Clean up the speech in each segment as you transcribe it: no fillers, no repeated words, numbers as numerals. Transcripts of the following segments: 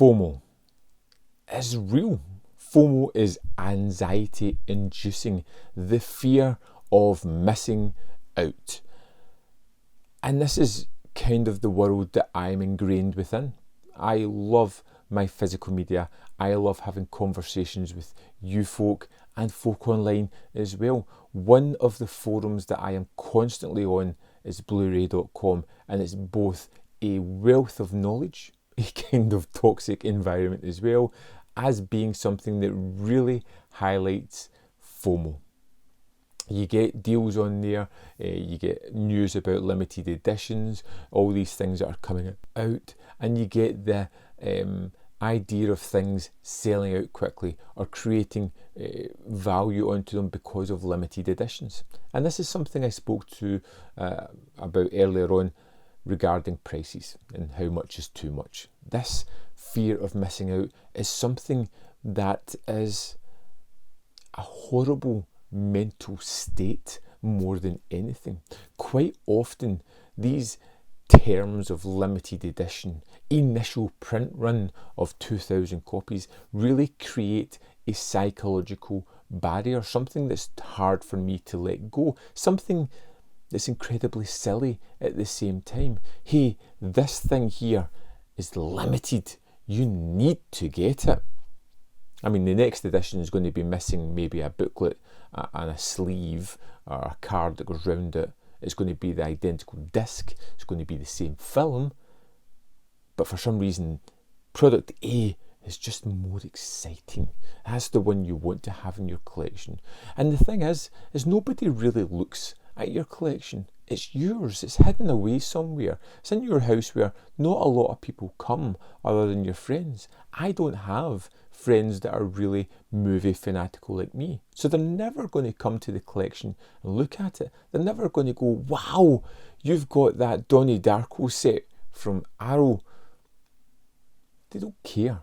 FOMO is real. FOMO is anxiety inducing, the fear of missing out. And this is kind of the world that I'm ingrained within. I love my physical media. I love having conversations with you folk and folk online as well. One of the forums that I am constantly on is blu-ray.com, and it's both a wealth of knowledge, a kind of toxic environment as well, as being something that really highlights FOMO. You get deals on there, you get news about limited editions, all these things that are coming out, and you get the idea of things selling out quickly or creating value onto them because of limited editions. And this is something I spoke to about earlier on regarding prices and how much is too much. This fear of missing out is something that is a horrible mental state more than anything. Quite often these terms of limited edition, initial print run of 2,000 copies really create a psychological barrier, something that's hard for me to let go, something that's incredibly silly at the same time. Hey, this thing here is limited, you need to get it. I mean, the next edition is going to be missing maybe a booklet and a sleeve or a card that goes round it. It's going to be the identical disc. It's going to be the same film. But for some reason, product A is just more exciting. That's the one you want to have in your collection. And the thing is nobody really looks at your collection. It's yours. It's hidden away somewhere. It's in your house where not a lot of people come other than your friends. I don't have friends that are really movie fanatical like me. So they're never going to come to the collection and look at it. They're never going to go, wow, you've got that Donnie Darko set from Arrow. They don't care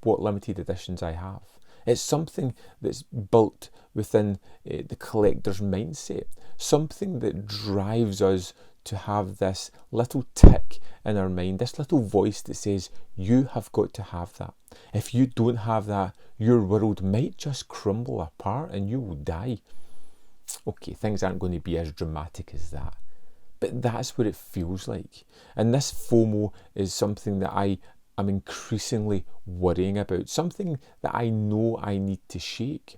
what limited editions I have. It's something that's built within the collector's mindset, something that drives us to have this little tick in our mind, this little voice that says, you have got to have that. If you don't have that, your world might just crumble apart and you will die. Okay, things aren't going to be as dramatic as that, but that's what it feels like. And this FOMO is something that I'm increasingly worrying about, something that I know I need to shake.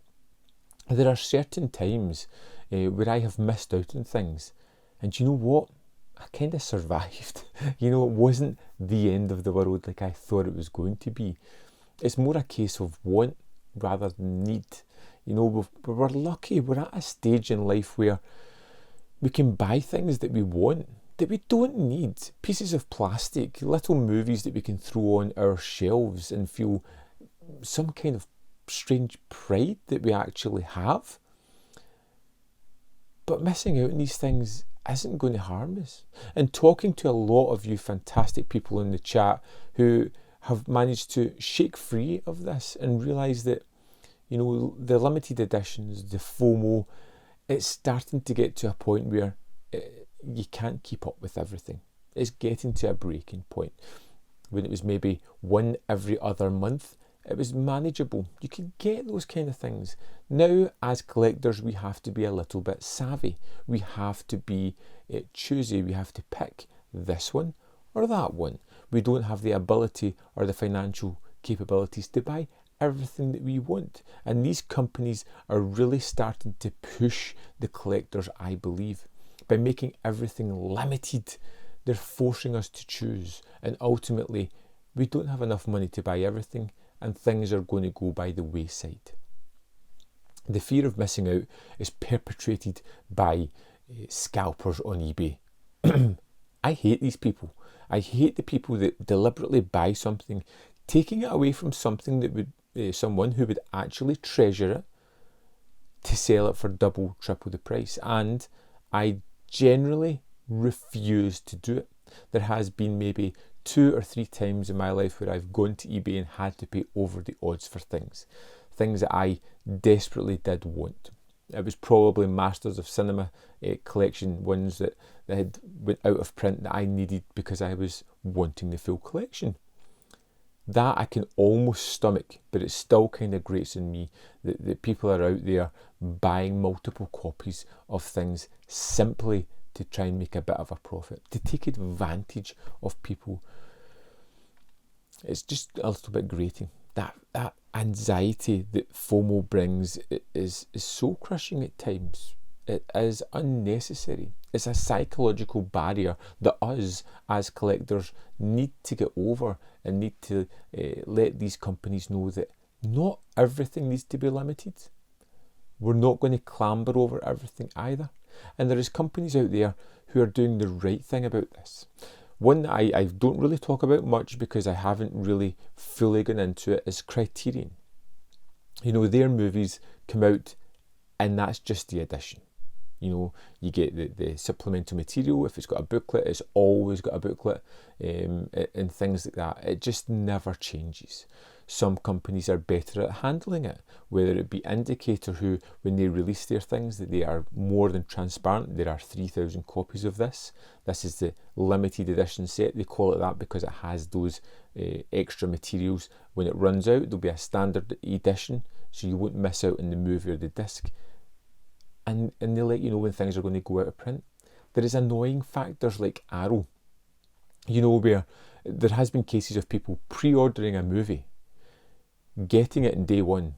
There are certain times where I have missed out on things, and you know what? I kind of survived. It wasn't the end of the world like I thought it was going to be. It's more a case of want rather than need. We're lucky. We're at a stage in life where we can buy things that we want, that we don't need. Pieces of plastic, little movies that we can throw on our shelves and feel some kind of strange pride that we actually have. But missing out on these things isn't going to harm us. And talking to a lot of you fantastic people in the chat who have managed to shake free of this and realise that, the limited editions, the FOMO, it's starting to get to a point where you can't keep up with everything. It's getting to a breaking point. When it was maybe one every other month, it was manageable. You could get those kind of things. Now, as collectors, we have to be a little bit savvy. We have to be choosy. We have to pick this one or that one. We don't have the ability or the financial capabilities to buy everything that we want. And these companies are really starting to push the collectors, I believe. By making everything limited, they're forcing us to choose. And ultimately, we don't have enough money to buy everything, and things are going to go by the wayside. The fear of missing out is perpetrated by scalpers on eBay. I hate these people. I hate the people that deliberately buy something, taking it away from something that would someone who would actually treasure it, to sell it for double, triple the price. And I generally refuse to do it. There has been maybe 2 or 3 times in my life where I've gone to eBay and had to pay over the odds for things that I desperately did want. It was probably Masters of Cinema collection ones that had went out of print that I needed because I was wanting the full collection. That I can almost stomach, but it still kind of grates on me that people are out there buying multiple copies of things simply to try and make a bit of a profit, to take advantage of people. It's just a little bit grating. That anxiety that FOMO brings is so crushing at times. It is unnecessary. It's a psychological barrier that us as collectors need to get over and need to let these companies know that not everything needs to be limited. We're not going to clamber over everything either. And there is companies out there who are doing the right thing about this. One that I don't really talk about much because I haven't really fully gone into it is Criterion. You know, their movies come out and that's just the edition. You know, you get the supplemental material. If it's got a booklet, it's always got a booklet, and things like that. It just never changes. Some companies are better at handling it, whether it be Indicator, who, when they release their things, that they are more than transparent. There are 3,000 copies of this. This is the limited edition set. They call it that because it has those extra materials. When it runs out, there'll be a standard edition, so you won't miss out on the movie or the disc. And they let you know when things are going to go out of print. There is annoying factors like Arrow, you know, where there has been cases of people pre-ordering a movie, getting it in day one,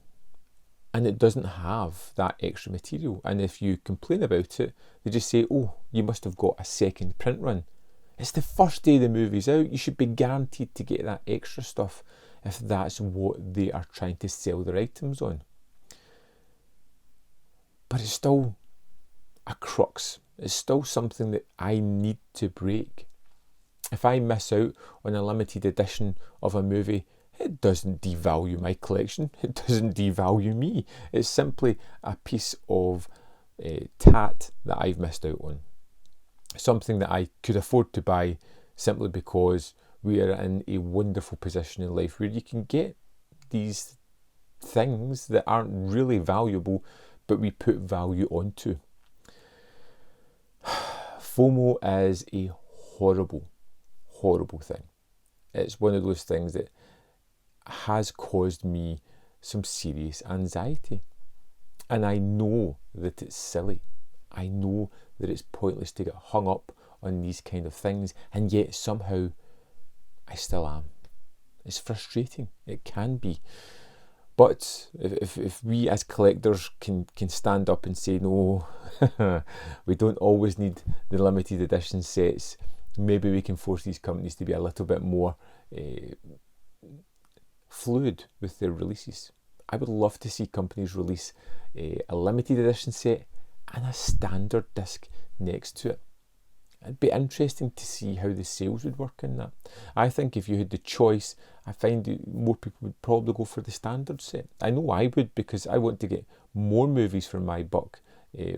and it doesn't have that extra material. And if you complain about it, they just say, oh, you must have got a second print run. It's the first day the movie's out. You should be guaranteed to get that extra stuff if that's what they are trying to sell their items on. But it's still a crux. It's still something that I need to break. If I miss out on a limited edition of a movie, it doesn't devalue my collection. It doesn't devalue me. It's simply a piece of tat that I've missed out on. Something that I could afford to buy simply because we are in a wonderful position in life where you can get these things that aren't really valuable, but we put value onto. FOMO is a horrible, horrible thing. It's one of those things that has caused me some serious anxiety. And I know that it's silly. I know that it's pointless to get hung up on these kind of things, and yet somehow I still am. It's frustrating. It can be. But if we as collectors can stand up and say, no, we don't always need the limited edition sets, maybe we can force these companies to be a little bit more fluid with their releases. I would love to see companies release a limited edition set and a standard disc next to it. It'd be interesting to see how the sales would work in that. I think if you had the choice, I find that more people would probably go for the standard set. I know I would, because I want to get more movies for my buck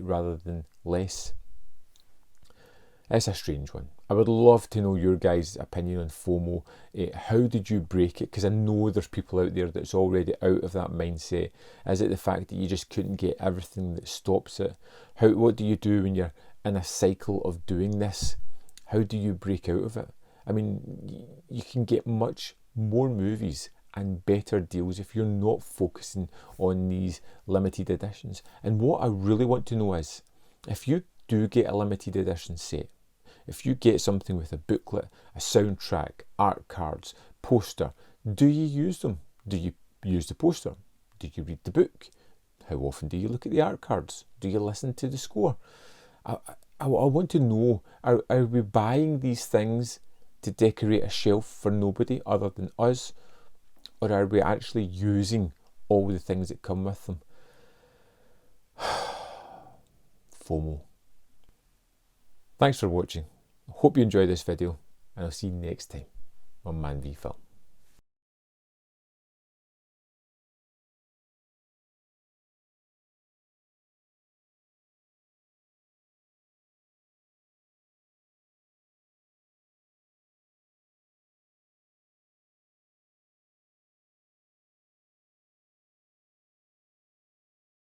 rather than less. It's a strange one. I would love to know your guys' opinion on FOMO. How did you break it? Because I know there's people out there that's already out of that mindset. Is it the fact that you just couldn't get everything that stops it? What do you do when you're in a cycle of doing this? How do you break out of it? I mean, you can get much more movies and better deals if you're not focusing on these limited editions. And what I really want to know is, if you do get a limited edition set, if you get something with a booklet, a soundtrack, art cards, poster, do you use them? Do you use the poster? Do you read the book? How often do you look at the art cards? Do you listen to the score? I want to know, are we buying these things to decorate a shelf for nobody other than us? Or are we actually using all the things that come with them? FOMO. Thanks for watching. I hope you enjoyed this video, and I'll see you next time on Man v Film.